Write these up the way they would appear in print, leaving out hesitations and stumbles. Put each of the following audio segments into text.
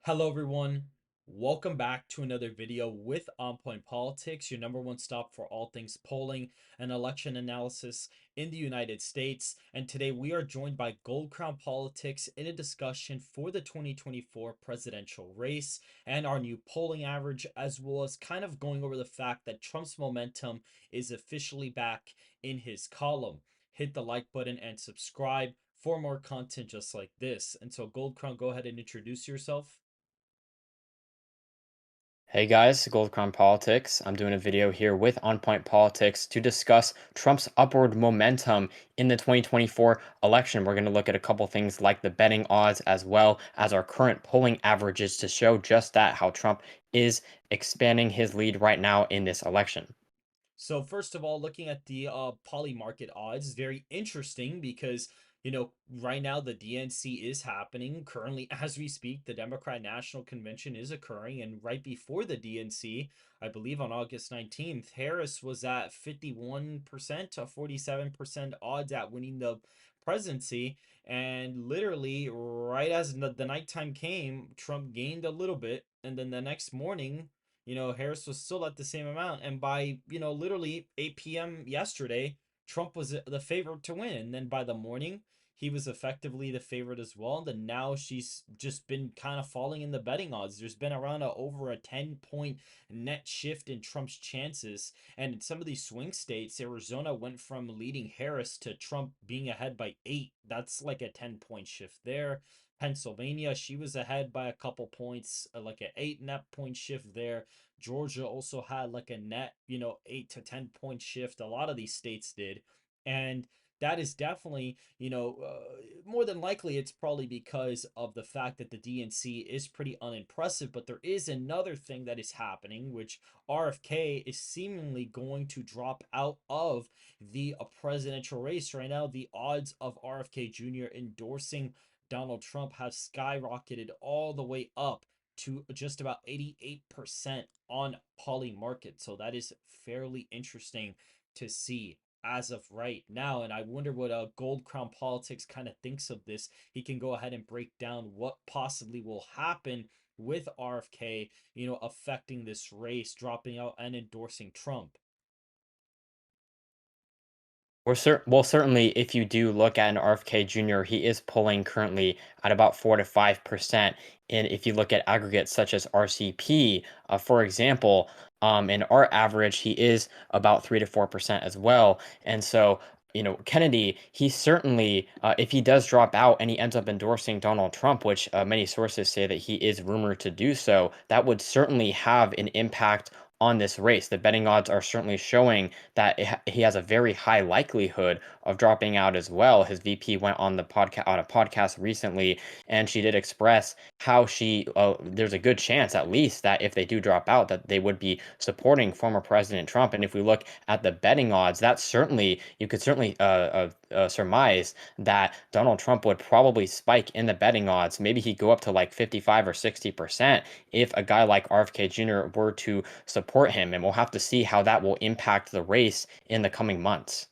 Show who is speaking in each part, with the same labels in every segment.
Speaker 1: Hello, everyone. Welcome back to another video with On Point Politics, your number one stop for all things polling and election analysis in the United States. And today we are joined by Gold Crown Politics in a discussion for the 2024 presidential race and our new polling average, as well as kind of going over the fact that Trump's momentum is officially back in his column. Hit the like button and subscribe for more content just like this. And so, Gold Crown, go ahead and introduce yourself.
Speaker 2: Hey guys, Gold Crown Politics. I'm doing a video here with On Point Politics to discuss Trump's upward momentum in the 2024 election. We're going to look at a couple things like the betting odds as well as our current polling averages to show just that, how Trump is expanding his lead right now in this election.
Speaker 1: So first of all, looking at the poly market odds is very interesting because right now the DNC is happening currently as we speak. The Democrat National Convention is occurring, and right before the DNC, I believe on August 19th, Harris was at 51% to 47% odds at winning the presidency. And literally, right as the nighttime came, Trump gained a little bit, and then the next morning Harris was still at the same amount. And by, literally 8 p.m. yesterday, Trump was the favorite to win. And then by the morning, he was effectively the favorite as well. And then now she's just been kind of falling in the betting odds. There's been around over a 10-point net shift in Trump's chances. And in some of these swing states, Arizona went from leading Harris to Trump being ahead by 8. That's like a 10-point shift there. Pennsylvania, she was ahead by a couple points, like an 8 net point shift there. Georgia also had like a net, 8 to 10 point shift. A lot of these states did. And that is definitely, more than likely, it's probably because of the fact that the DNC is pretty unimpressive. But there is another thing that is happening, which RFK is seemingly going to drop out of the presidential race right now. The odds of RFK Jr. endorsing Donald Trump have skyrocketed all the way up to just about 88% on Poly Market. So that is fairly interesting to see as of right now. And I wonder what Gold Crown Politics kind of thinks of this. He can go ahead and break down what possibly will happen with RFK, affecting this race, dropping out and endorsing Trump.
Speaker 2: Certainly, if you do look at an RFK Jr., he is pulling currently at about 4 to 5%. And if you look at aggregates such as RCP, for example, in our average, he is about 3 to 4% as well. And so, Kennedy, he certainly, if he does drop out and he ends up endorsing Donald Trump, which many sources say that he is rumored to do so, that would certainly have an impact on this race. The betting odds are certainly showing that he has a very high likelihood of dropping out as well. His VP went on the podcast on a podcast recently, and she did express how there's a good chance at least that if they do drop out, that they would be supporting former President Trump. And if we look at the betting odds, that's certainly you could certainly surmise that Donald Trump would probably spike in the betting odds. Maybe he'd go up to like 55 or 60% if a guy like RFK Jr. were to support him, and we'll have to see how that will impact the race in the coming months.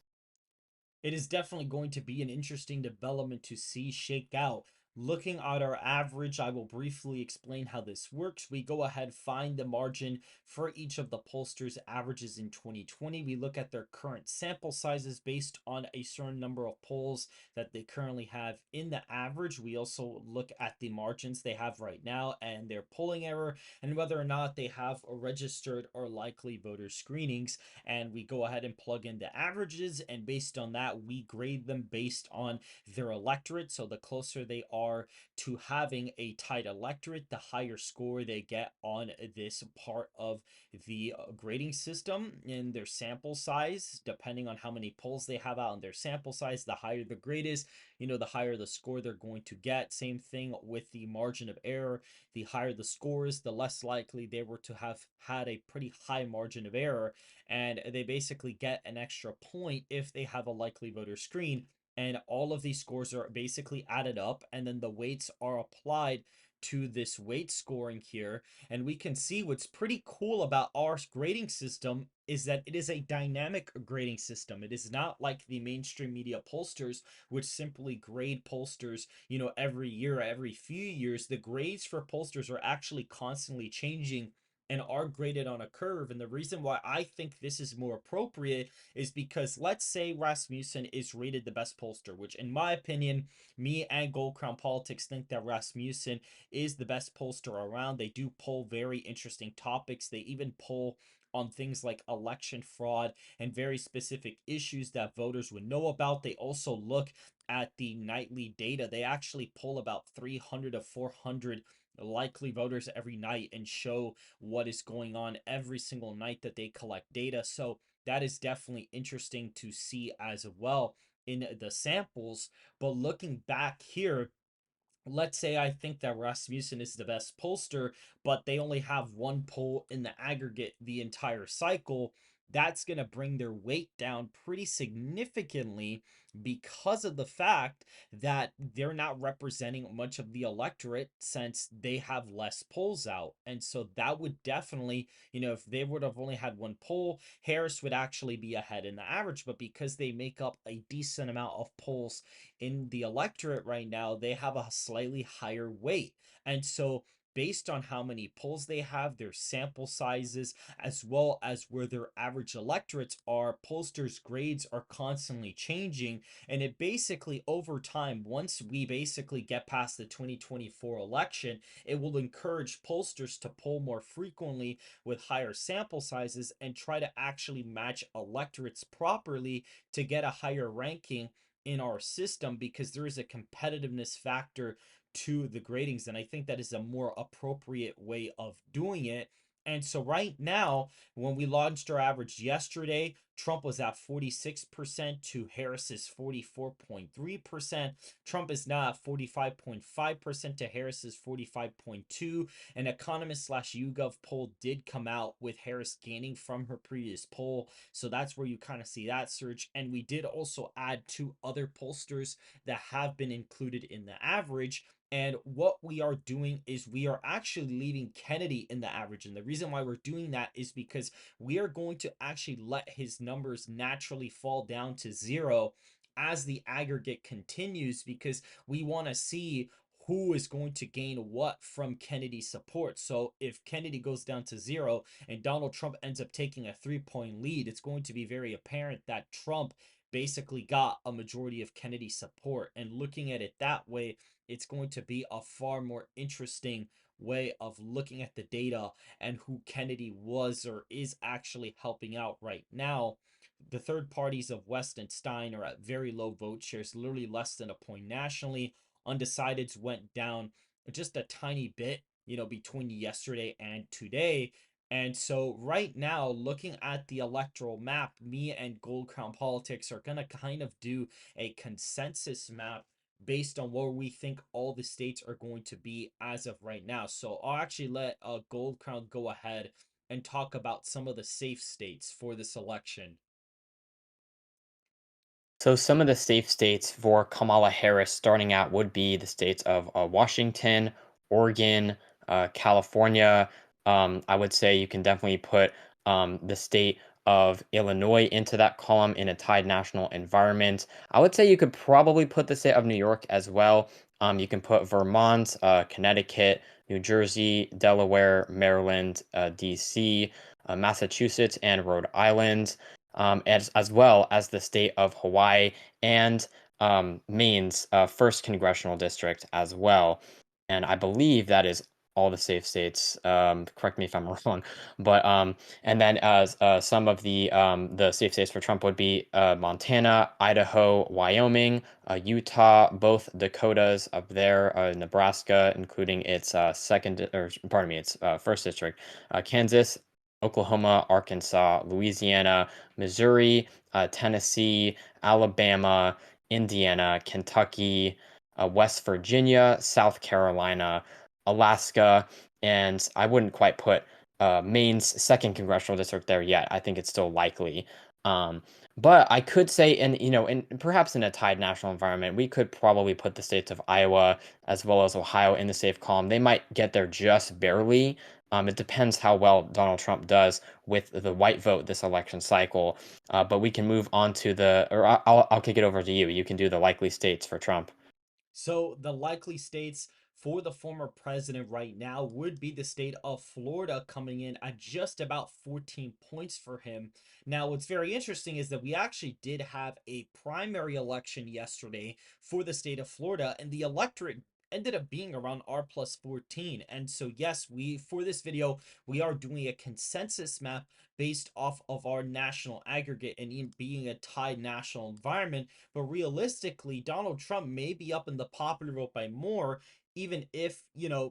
Speaker 1: It is definitely going to be an interesting development to see shake out. Looking at our average, I will briefly explain how this works. We go ahead, find the margin for each of the pollsters' averages in 2020. We look at their current sample sizes based on a certain number of polls that they currently have in the average. We also look at the margins they have right now and their polling error and whether or not they have a registered or likely voter screenings. And we go ahead and plug in the averages, and based on that we grade them based on their electorate. So the closer they are to having a tight electorate, the higher score they get on this part of the grading system. In their sample size, depending on how many polls they have out in their sample size, the higher the grade is, the higher the score they're going to get. Same thing with the margin of error. The higher the scores, the less likely they were to have had a pretty high margin of error, and they basically get an extra point if they have a likely voter screen. And all of these scores are basically added up, and then the weights are applied to this weight scoring here, and we can see what's pretty cool about our grading system is that it is a dynamic grading system. It is not like the mainstream media pollsters, which simply grade pollsters, every year, every few years. The grades for pollsters are actually constantly changing and are graded on a curve. And the reason why I think this is more appropriate is because let's say Rasmussen is rated the best pollster, which in my opinion, me and Gold Crown Politics think that Rasmussen is the best pollster around. They do poll very interesting topics. They even poll on things like election fraud and very specific issues that voters would know about. They also look at the nightly data. They actually poll about 300 to 400 likely voters every night and show what is going on every single night that they collect data. So that is definitely interesting to see as well in the samples. But looking back here, let's say I think that Rasmussen is the best pollster, but they only have one poll in the aggregate the entire cycle. That's going to bring their weight down pretty significantly because of the fact that they're not representing much of the electorate since they have less polls out. And so that would definitely, if they would have only had one poll, Harris would actually be ahead in the average. But because they make up a decent amount of polls in the electorate right now, they have a slightly higher weight. And so, based on how many polls they have, their sample sizes, as well as where their average electorates are, pollsters' grades are constantly changing. And it basically, over time, once we basically get past the 2024 election, it will encourage pollsters to poll more frequently with higher sample sizes and try to actually match electorates properly to get a higher ranking in our system, because there is a competitiveness factor to the gradings, and I think that is a more appropriate way of doing it. And so right now, when we launched our average yesterday, Trump was at 46% to Harris's 44.3%. Trump is now at 45.5% to Harris's 45.2. An Economist slash YouGov poll did come out with Harris gaining from her previous poll. So that's where you kind of see that surge. And we did also add two other pollsters that have been included in the average. And what we are doing is we are actually leaving Kennedy in the average. And the reason why we're doing that is because we are going to actually let his numbers naturally fall down to zero as the aggregate continues, because we want to see who is going to gain what from Kennedy's support. So if Kennedy goes down to zero and Donald Trump ends up taking a 3-point lead, it's going to be very apparent that Trump basically got a majority of Kennedy's support. And looking at it that way, it's going to be a far more interesting way of looking at the data and who Kennedy was or is actually helping out right now. The third parties of West and Stein are at very low vote shares, literally less than a point nationally. Undecideds went down just a tiny bit, between yesterday and today. And so right now, looking at the electoral map, me and Gold Crown Politics are going to kind of do a consensus map based on where we think all the states are going to be as of right now. So I'll actually let Gold Crown go ahead and talk about some of the safe states for this election.
Speaker 2: So some of the safe states for Kamala Harris starting out would be the states of Washington, Oregon, California. I would say you can definitely put the state of Illinois into that column in a tied national environment. I would say you could probably put the state of New York as well. You can put Vermont, Connecticut, New Jersey, Delaware, Maryland, DC, Massachusetts, and Rhode Island, as well as the state of Hawaii and Maine's first congressional district as well. And I believe that is all the safe states. Correct me if I'm wrong, but and then as some of the safe states for Trump would be Montana, Idaho, Wyoming, Utah, both Dakotas up there, Nebraska, including its second or pardon me, its first district, Kansas, Oklahoma, Arkansas, Louisiana, Missouri, Tennessee, Alabama, Indiana, Kentucky, West Virginia, South Carolina, Alaska, and I wouldn't quite put Maine's second congressional district there yet. I think it's still likely. Um, but I could say, in perhaps in a tied national environment, we could probably put the states of Iowa as well as Ohio in the safe column. They might get there just barely. It depends how well Donald Trump does with the white vote this election cycle. But we can move on to or I'll kick it over to you. You can do the likely states for Trump.
Speaker 1: So the likely states for the former president right now would be the state of Florida, coming in at just about 14 points for him. Now, what's very interesting is that we actually did have a primary election yesterday for the state of Florida, and the electorate ended up being around R plus 14. And so, yes, we for this video, we are doing a consensus map based off of our national aggregate and being a tied national environment. But realistically, Donald Trump may be up in the popular vote by more, even if,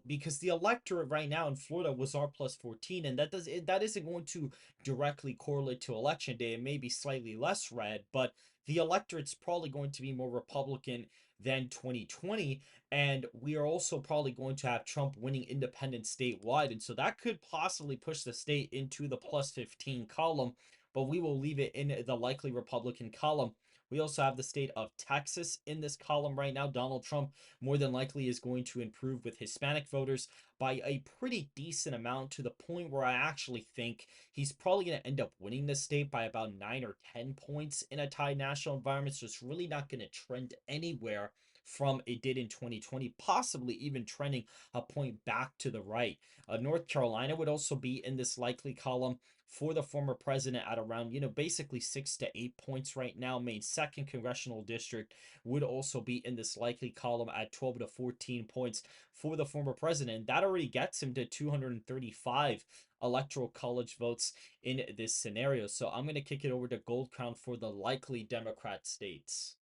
Speaker 1: because the electorate right now in Florida was R plus 14, and that isn't going to directly correlate to election day. It may be slightly less red, but the electorate's probably going to be more Republican than 2020. And we are also probably going to have Trump winning independent statewide. And so that could possibly push the state into the plus 15 column, but we will leave it in the likely Republican column. We also have the state of Texas in this column right now. Donald Trump more than likely is going to improve with Hispanic voters by a pretty decent amount, to the point where I actually think he's probably going to end up winning the state by about 9 or 10 points in a tied national environment. So it's really not going to trend anywhere from it did in 2020, possibly even trending a point back to the right. North Carolina would also be in this likely column for the former president at around, basically 6 to 8 points right now. Maine second congressional district would also be in this likely column at 12 to 14 points for the former president. That already gets him to 235 electoral college votes in this scenario. So I'm going to kick it over to Gold Crown for the likely Democrat states.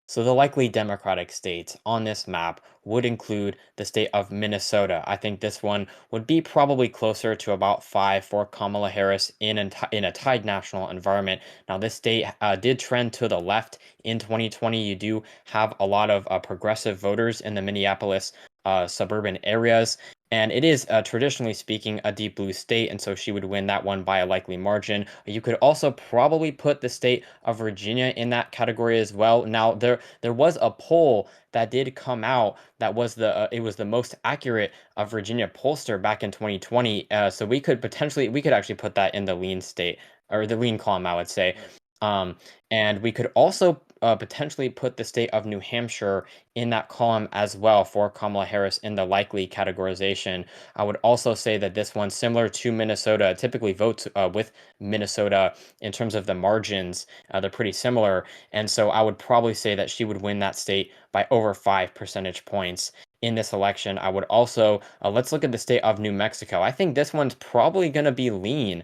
Speaker 2: So the likely Democratic states on this map would include the state of Minnesota. I think this one would be probably closer to about 5 for Kamala Harris in a tied national environment. Now, this state did trend to the left in 2020. You do have a lot of progressive voters in the Minneapolis suburban areas. And it is, traditionally speaking, a deep blue state, and so she would win that one by a likely margin. You could also probably put the state of Virginia in that category as well. Now, there was a poll that did come out that was it was the most accurate Virginia pollster back in 2020. So we could actually put that in the lean state, or the lean column, I would say.
Speaker 1: Right.
Speaker 2: Um, and we could also potentially put the state of New Hampshire in that column as well for Kamala Harris in the likely categorization. I would also say that this one, similar to Minnesota, typically votes with Minnesota in terms of the margins. They're pretty similar. And so I would probably say that she would win that state by over 5 percentage points in this election. I would also, let's look at the state of New Mexico. I think this one's probably going to be lean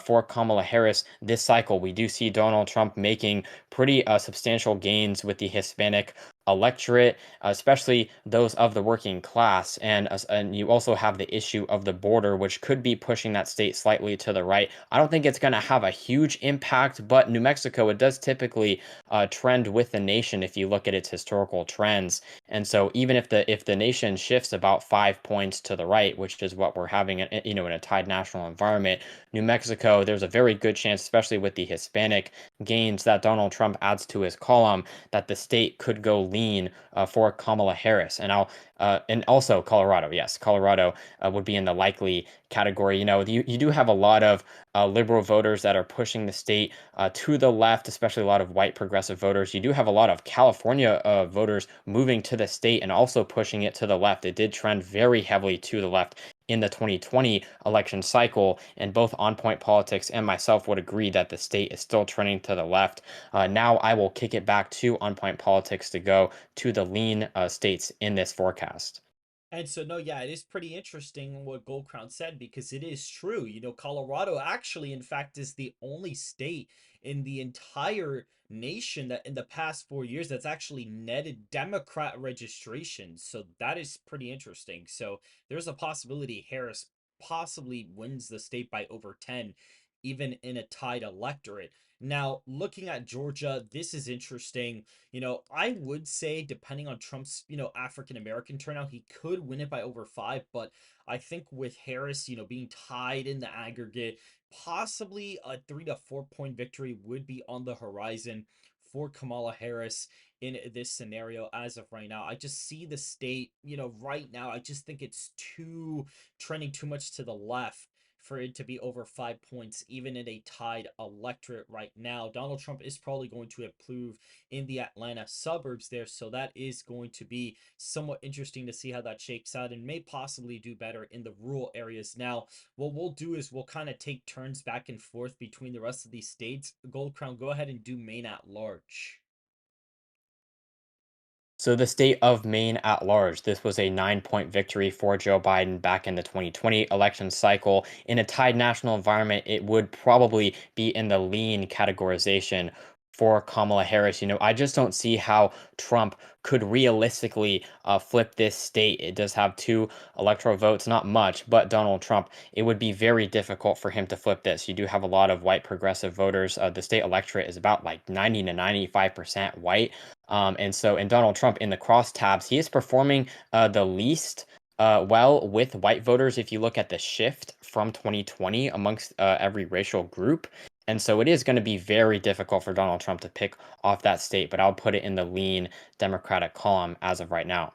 Speaker 2: for Kamala Harris this cycle. We do see Donald Trump making pretty substantial gains with the Hispanic electorate, especially those of the working class. And you also have the issue of the border, which could be pushing that state slightly to the right. I don't think it's going to have a huge impact, but New Mexico, it does typically trend with the nation if you look at its historical trends. And so even if the nation shifts about 5 points to the right, which is what we're having, in a tied national environment, New Mexico, there's a very good chance, especially with the Hispanic gains that Donald Trump adds to his column, that the state could go lean for Kamala Harris. And also Colorado, yes, Colorado would be in the likely category. You do have a lot of liberal voters that are pushing the state to the left, especially a lot of white progressive voters. You do have a lot of California voters moving to the state and also pushing it to the left. It did trend very heavily to the left in the 2020 election cycle, and both On Point Politics and myself would agree that the state is still trending to the left. Now I will kick it back to On Point Politics to go to the lean states in this forecast.
Speaker 1: And so, no, yeah, it is pretty interesting what Gold Crown said, because it is true. Colorado actually, in fact, is the only state in the entire nation that in the past 4 years that's actually netted Democrat registration. So that is pretty interesting. So there's a possibility Harris possibly wins the state by over 10, even in a tied electorate. Now, looking at Georgia, this is interesting. I would say, depending on Trump's, African American turnout, he could win it by over 5. But I think with Harris, being tied in the aggregate, possibly a 3 to 4 point victory would be on the horizon for Kamala Harris in this scenario as of right now. I just see the state, right now, I just think it's too trending too much to the left for it to be over 5 points, even in a tied electorate right now. Donald Trump is probably going to improve in the Atlanta suburbs there, so that is going to be somewhat interesting to see how that shakes out and may possibly do better in the rural areas. Now, what we'll do is we'll kind of take turns back and forth between the rest of these states. Gold Crown, go ahead and do Maine at large.
Speaker 2: So the state of Maine at large, this was a 9 point victory for Joe Biden back in the 2020 election cycle. In a tied national environment, it would probably be in the lean categorization for Kamala Harris. I just don't see how Trump could realistically flip this state. It does have two electoral votes, not much, but Donald Trump, it would be very difficult for him to flip this. You do have a lot of white progressive voters. The state electorate is about like 90 to 95% white. And Donald Trump in the crosstabs, he is performing the least well with white voters if you look at the shift from 2020 amongst every racial group. And so it is going to be very difficult for Donald Trump to pick off that state, but I'll put it in the lean Democratic column as of right now.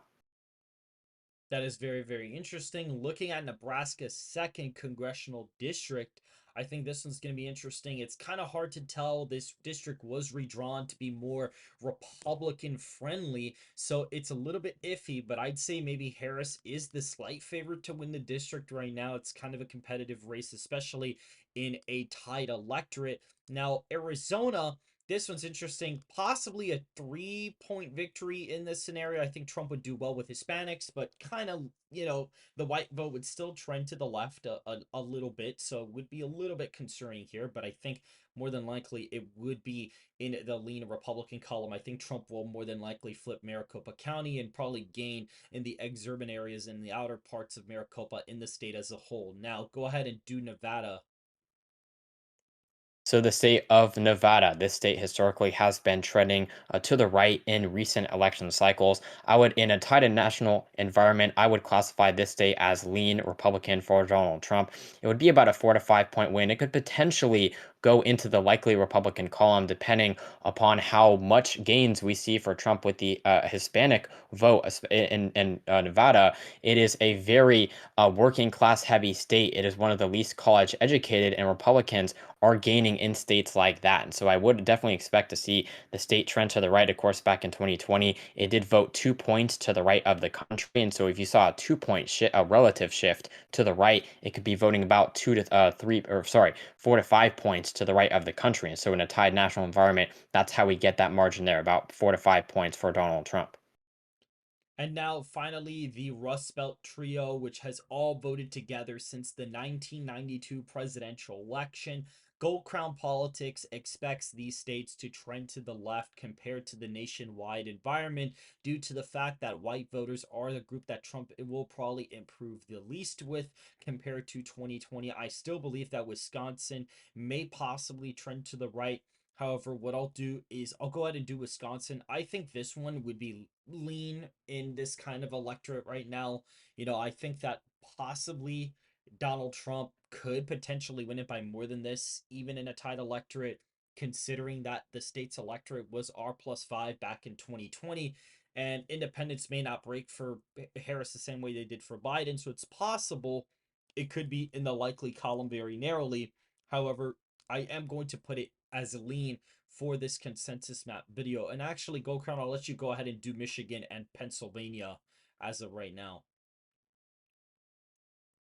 Speaker 1: That is very, very interesting. Looking at Nebraska's second congressional district, I think this one's going to be interesting. It's kind of hard to tell. This district was redrawn to be more Republican friendly, so it's a little bit iffy, but I'd say maybe Harris is the slight favorite to win the district right now. It's kind of a competitive race, especially in a tied electorate. Now, Arizona. This one's interesting. Possibly a 3 point victory in this scenario. I think Trump would do well with Hispanics, but kind of, the white vote would still trend to the left a little bit. So it would be a little bit concerning here. But I think more than likely it would be in the lean Republican column. I think Trump will more than likely flip Maricopa County and probably gain in the exurban areas and the outer parts of Maricopa in the state as a whole. Now, go ahead and do Nevada.
Speaker 2: So the state of Nevada, this state historically has been trending to the right in recent election cycles. In a tight national environment, I would classify this state as lean Republican for Donald Trump. It would be about a 4 to 5 point win. It could potentially go into the likely Republican column, depending upon how much gains we see for Trump with the Hispanic vote in Nevada. It is a very working class heavy state. It is one of the least college educated, and Republicans are gaining in states like that. And so I would definitely expect to see the state trend to the right. Of course, back in 2020, it did vote 2 points to the right of the country. And so if you saw a 2 point a relative shift to the right, it could be voting about 4 to 5 points to the right of the country. And so in a tied national environment, that's how we get that margin there, about 4 to 5 points for Donald Trump.
Speaker 1: And now, finally, the Rust Belt Trio, which has all voted together since the 1992 presidential election. Gold Crown Politics expects these states to trend to the left compared to the nationwide environment due to the fact that white voters are the group that Trump will probably improve the least with compared to 2020. I still believe that Wisconsin may possibly trend to the right. However, what I'll do is I'll go ahead and do Wisconsin. I think this one would be lean in this kind of electorate right now. I think that possibly Donald Trump could potentially win it by more than this, even in a tight electorate, considering that the state's electorate was R+5 back in 2020. And independents may not break for Harris the same way they did for Biden. So it's possible it could be in the likely column very narrowly. However, I am going to put it as a lean for this consensus map video. And actually, Go Crown, I'll let you go ahead and do Michigan and Pennsylvania as of right now.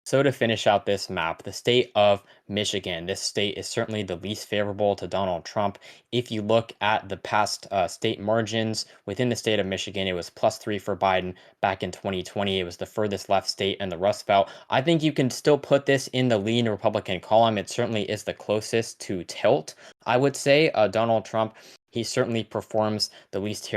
Speaker 2: So to finish out this map, the state of Michigan, this state is certainly the least favorable to Donald Trump. If you look at the past state margins within the state of Michigan, it was +3 for Biden back in 2020. It was the furthest left state in the Rust Belt. I think you can still put this in the lean Republican column. It certainly is the closest to tilt, I would say. Donald Trump he certainly performs the least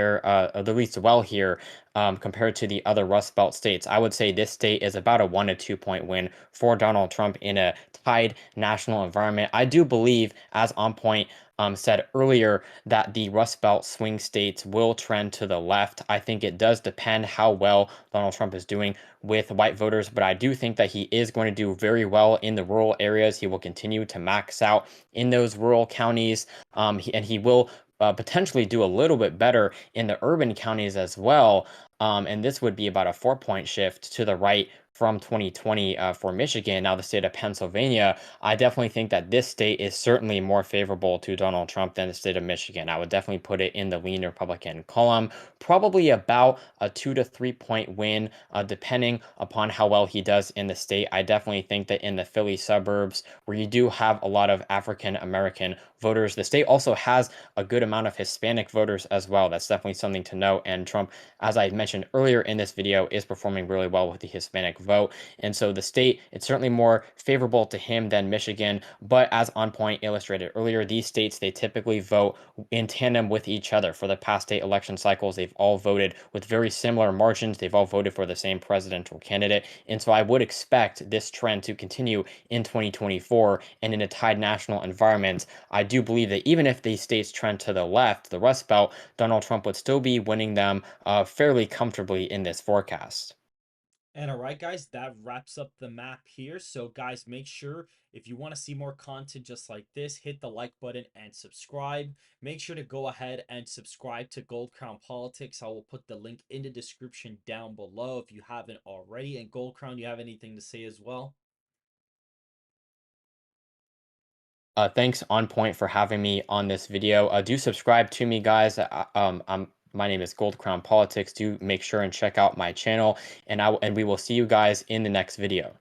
Speaker 2: well here compared to the other Rust Belt states. I would say this state is about a 1 to 2 point win for Donald Trump in a tied national environment. I do believe, as On Point said earlier, that the Rust Belt swing states will trend to the left. I think it does depend how well Donald Trump is doing with white voters, but I do think that he is going to do very well in the rural areas. He will continue to max out in those rural counties, and he will potentially do a little bit better in the urban counties as well. And this would be about a 4 point shift to the right from 2020 for Michigan. Now, the state of Pennsylvania, I definitely think that this state is certainly more favorable to Donald Trump than the state of Michigan. I would definitely put it in the lean Republican column, probably about a 2 to 3 point win, depending upon how well he does in the state. I definitely think that in the Philly suburbs, where you do have a lot of African American voters, the state also has a good amount of Hispanic voters as well. That's definitely something to note. And Trump, as I mentioned earlier in this video, is performing really well with the Hispanic vote. And so the state, it's certainly more favorable to him than Michigan. But as On Point illustrated earlier, these states, they typically vote in tandem with each other. For the past 8 election cycles, they've all voted with very similar margins. They've all voted for the same presidential candidate. And so I would expect this trend to continue in 2024. And in a tied national environment, I do believe that even if these states trend to the left, the Rust Belt, Donald Trump would still be winning them fairly comfortably in this forecast.
Speaker 1: And all right, guys, that wraps up the map here. So, guys, make sure if you want to see more content just like this, hit the like button and subscribe. Make sure to go ahead and subscribe to Gold Crown Politics. I will put the link in the description down below if you haven't already. And Gold Crown, you have anything to say as well?
Speaker 2: Thanks On Point for having me on this video. Do subscribe to me, guys. My name is Gold Crown Politics. Do make sure and check out my channel, and we will see you guys in the next video.